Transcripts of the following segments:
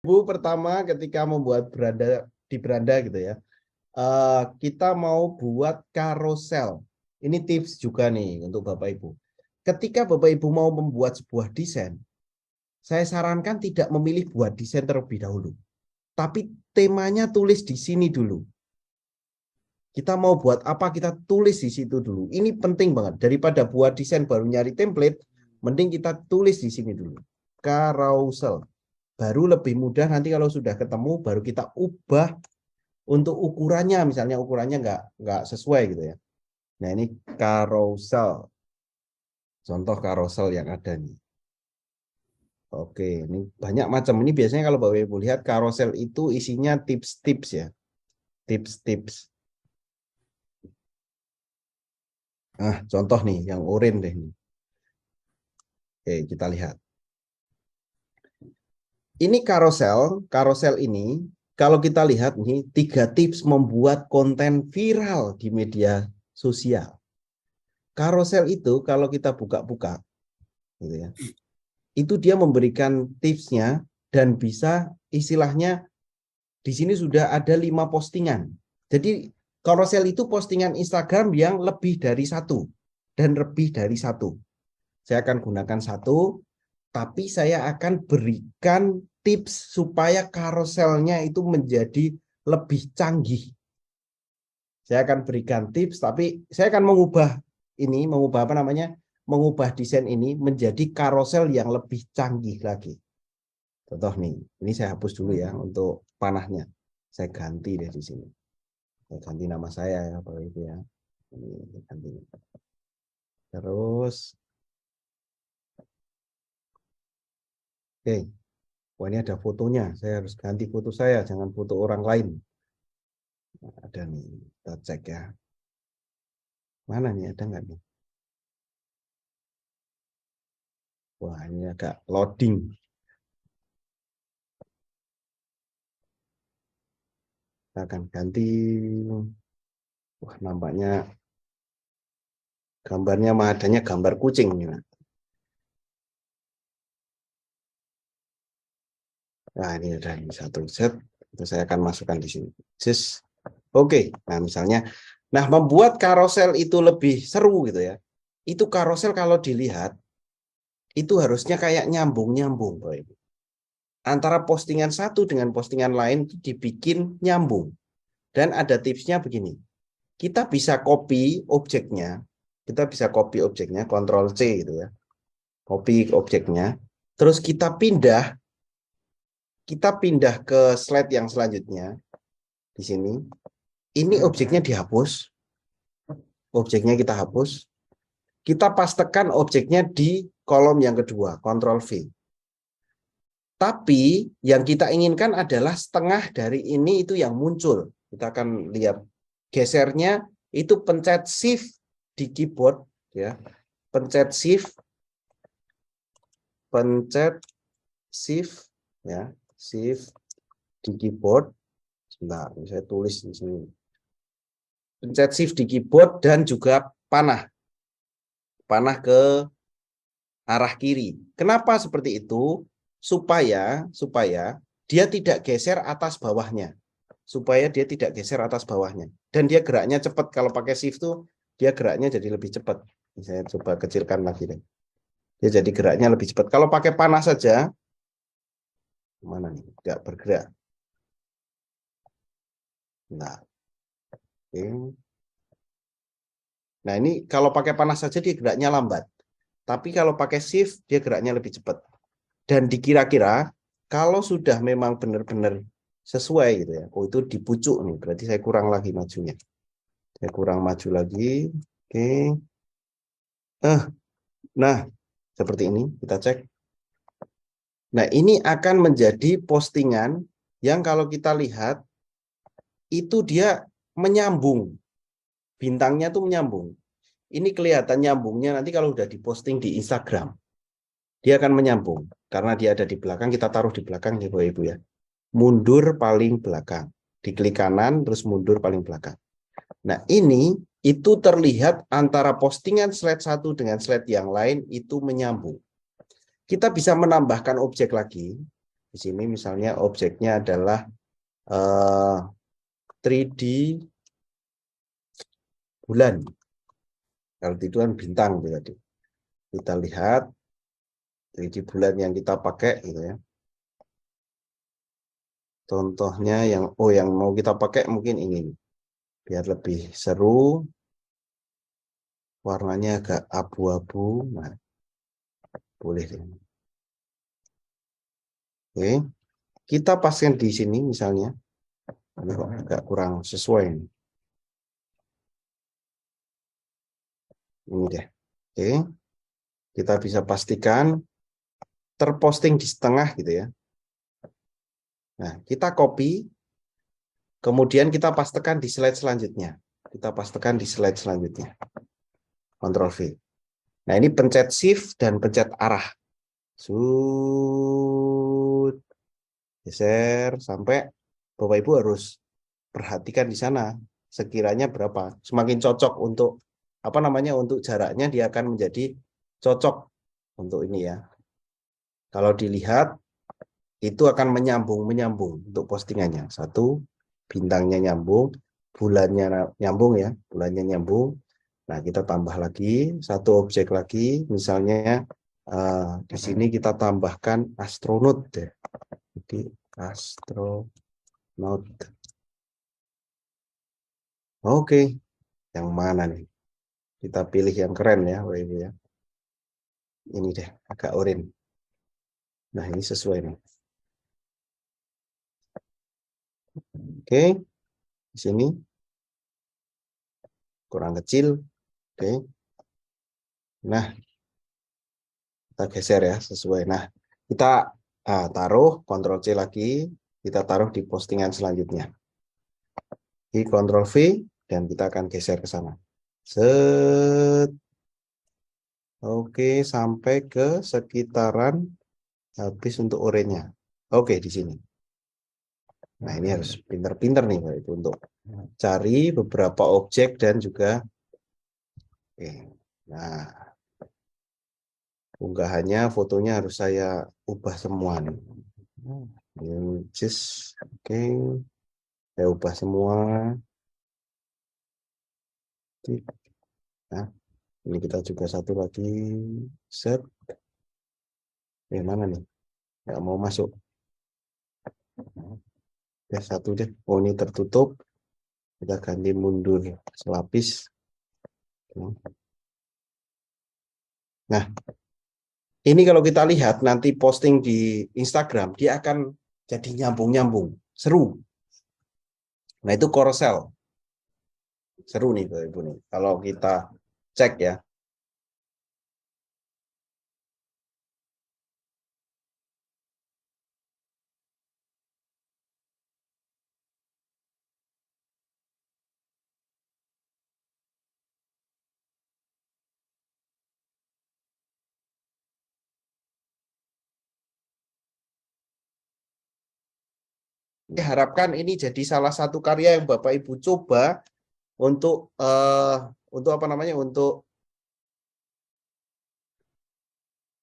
Bu, pertama ketika membuat beranda gitu ya, kita mau buat karosel. Ini tips juga nih untuk Bapak Ibu. Ketika Bapak Ibu mau membuat sebuah desain, saya sarankan tidak memilih buat desain terlebih dahulu. Tapi temanya tulis di sini dulu. Kita mau buat apa, kita tulis di situ dulu. Ini penting banget. Daripada buat desain baru nyari template, mending kita tulis di sini dulu. Carousel. Baru lebih mudah nanti kalau sudah ketemu, baru kita ubah untuk ukurannya. Misalnya ukurannya nggak sesuai gitu ya. Nah ini carousel. Contoh carousel yang ada nih. Oke, ini banyak macam. Ini biasanya kalau Bapak Ibu lihat carousel itu isinya tips-tips ya. Tips-tips. Nah, contoh nih yang oranye deh nih. Oke, kita lihat. Ini carousel ini kalau kita lihat nih 3 tips membuat konten viral di media sosial. Carousel itu kalau kita buka-buka, gitu ya, itu dia memberikan tipsnya dan bisa istilahnya di sini sudah ada 5 postingan. Jadi carousel itu postingan Instagram yang lebih dari 1 dan lebih dari 1. Saya akan gunakan 1. Tapi saya akan berikan tips supaya karuselnya itu menjadi lebih canggih. Saya akan berikan tips, tapi saya akan mengubah apa namanya, mengubah desain ini menjadi karusel yang lebih canggih lagi. Contoh nih, ini saya hapus dulu ya untuk panahnya. Saya ganti deh di sini. Saya ganti nama saya ya, Bapak Ibu ya. Ini ganti. Terus, oke. Wah, ini ada fotonya. Saya harus ganti foto saya, jangan foto orang lain. Nah, ada nih, kita cek ya. Mana nih, ada nggak nih? Wah, ini agak loading. Kita akan ganti. Wah, nampaknya gambarnya mah adanya gambar kucing. Nah, ini ada satu set. Itu saya akan masukkan di sini. Oke, nah misalnya, nah membuat karosel itu lebih seru gitu ya. Itu karosel kalau dilihat, itu harusnya kayak nyambung-nyambung. Antara postingan satu dengan postingan lain itu dibikin nyambung. Dan ada tipsnya begini. Kita bisa copy objeknya. Kita bisa copy objeknya, Ctrl C gitu ya. Copy objeknya. Terus kita pindah ke slide yang selanjutnya. Di sini. Ini objeknya dihapus. Objeknya kita hapus. Kita pastekan objeknya di kolom yang kedua, Ctrl V. Tapi yang kita inginkan adalah setengah dari ini itu yang muncul. Kita akan lihat gesernya itu pencet Shift di keyboard ya. Pencet Shift ya, Shift di keyboard. Sebentar, saya tulis di sini. Pencet Shift di keyboard dan juga panah ke arah kiri. Kenapa seperti itu? Supaya dia tidak geser atas bawahnya. Dan dia geraknya cepat. Kalau pakai shift tuh dia geraknya jadi lebih cepat. Saya coba kecilkan lagi deh. Dia jadi geraknya lebih cepat. Kalau pakai panah saja, mana nih? Nggak bergerak. Nah, oke. Nah ini kalau pakai panah saja dia geraknya lambat. Tapi kalau pakai shift dia geraknya lebih cepat. Dan dikira-kira kalau sudah memang benar-benar sesuai gitu ya. Oh itu di pucuk nih, berarti saya kurang lagi majunya. Saya kurang maju lagi. Oke. Nah, seperti ini kita cek. Nah, ini akan menjadi postingan yang kalau kita lihat itu dia menyambung. Bintangnya tuh menyambung. Ini kelihatan nyambungnya nanti kalau udah diposting di Instagram. Dia akan menyambung karena dia ada di belakang, kita taruh di belakang ya Bapak Ibu ya. Mundur paling belakang. Diklik kanan terus mundur paling belakang. Nah, ini itu terlihat antara postingan slide satu dengan slide yang lain itu menyambung. Kita bisa menambahkan objek lagi. Di sini misalnya objeknya adalah 3D bulan. Kalau itu kan bintang tadi. Kita lihat 3D bulan yang kita pakai gitu ya. Contohnya yang mau kita pakai mungkin ini. Biar lebih seru. Warnanya agak abu-abu. Nah, boleh deh. Oke. Kita paskan di sini misalnya. Ini kok agak kurang sesuai. Ini deh. Oke. Kita bisa pastikan terposting di setengah gitu ya. Nah, kita copy, kemudian kita pastekan di slide selanjutnya. Kita pastekan di slide selanjutnya. Ctrl V. Nah, ini pencet shift dan pencet arah. Sud. Geser sampai Bapak Ibu harus perhatikan di sana sekiranya berapa. Semakin cocok untuk untuk jaraknya dia akan menjadi cocok untuk ini ya. Kalau dilihat itu akan menyambung untuk postingannya. Satu, bintangnya nyambung, bulannya nyambung ya, bulannya nyambung. Nah, kita tambah lagi satu objek lagi, misalnya di sini kita tambahkan astronaut deh. Jadi astronaut. Oke, yang mana nih? Kita pilih yang keren ya, Ibu ya. Ini deh, agak oranye. Nah, ini sesuai nih. Oke, di sini kurang kecil. Oke. Nah, kita geser ya sesuai. Nah, kita taruh Ctrl C lagi, kita taruh di postingan selanjutnya. Di Ctrl V dan kita akan geser ke sana. Set. Oke, sampai ke sekitaran habis untuk oranye. Oke, di sini. Nah, ini harus pinter-pinter nih Pak, itu untuk cari beberapa objek dan juga oke. Nah, unggahannya fotonya harus saya ubah semua nih. Oke, saya ubah semua. Nah, ini kita juga satu lagi set. Mana nih? Nggak mau masuk. Ya satu deh. Oh, ini tertutup. Kita ganti mundur selapis. Nah, ini kalau kita lihat nanti posting di Instagram, dia akan jadi nyambung-nyambung, seru. Nah, itu carousel. Seru nih, Bapak Ibu nih. Kalau kita cek ya. Diharapkan ini jadi salah satu karya yang Bapak Ibu coba untuk untuk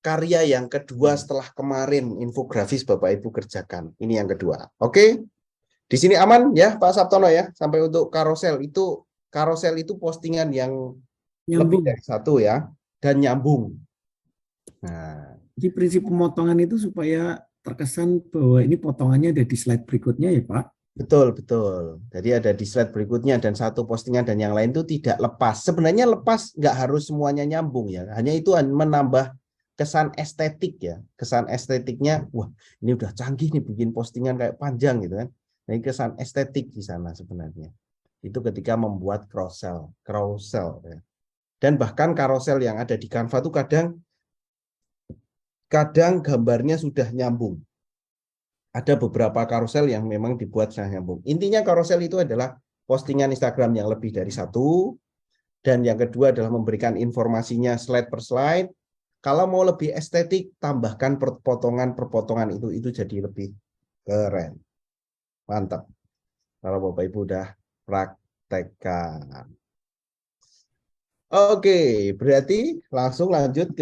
karya yang kedua setelah kemarin infografis Bapak Ibu kerjakan. Ini yang kedua. Oke. Di sini aman ya Pak Sabtono ya. Sampai untuk karosel itu postingan yang lebih dari satu ya dan nyambung. Nah, jadi prinsip pemotongan itu supaya terkesan bahwa ini potongannya ada di slide berikutnya ya Pak. betul. Jadi ada di slide berikutnya dan satu postingan dan yang lain itu tidak lepas. Sebenarnya lepas nggak harus semuanya nyambung ya. Hanya itu menambah kesan estetik ya. Kesan estetiknya, wah ini udah canggih nih bikin postingan kayak panjang gitu kan. Nah, ini kesan estetik di sana sebenarnya. Itu ketika membuat carousel ya. Dan bahkan carousel yang ada di Canva itu kadang gambarnya sudah nyambung. Ada beberapa carousel yang memang dibuat secara nyambung. Intinya carousel itu adalah postingan Instagram yang lebih dari satu, dan yang kedua adalah memberikan informasinya slide per slide. Kalau mau lebih estetik, tambahkan perpotongan itu jadi lebih keren. Mantap. Kalau Bapak Ibu udah praktekkan. Oke, berarti langsung lanjut ke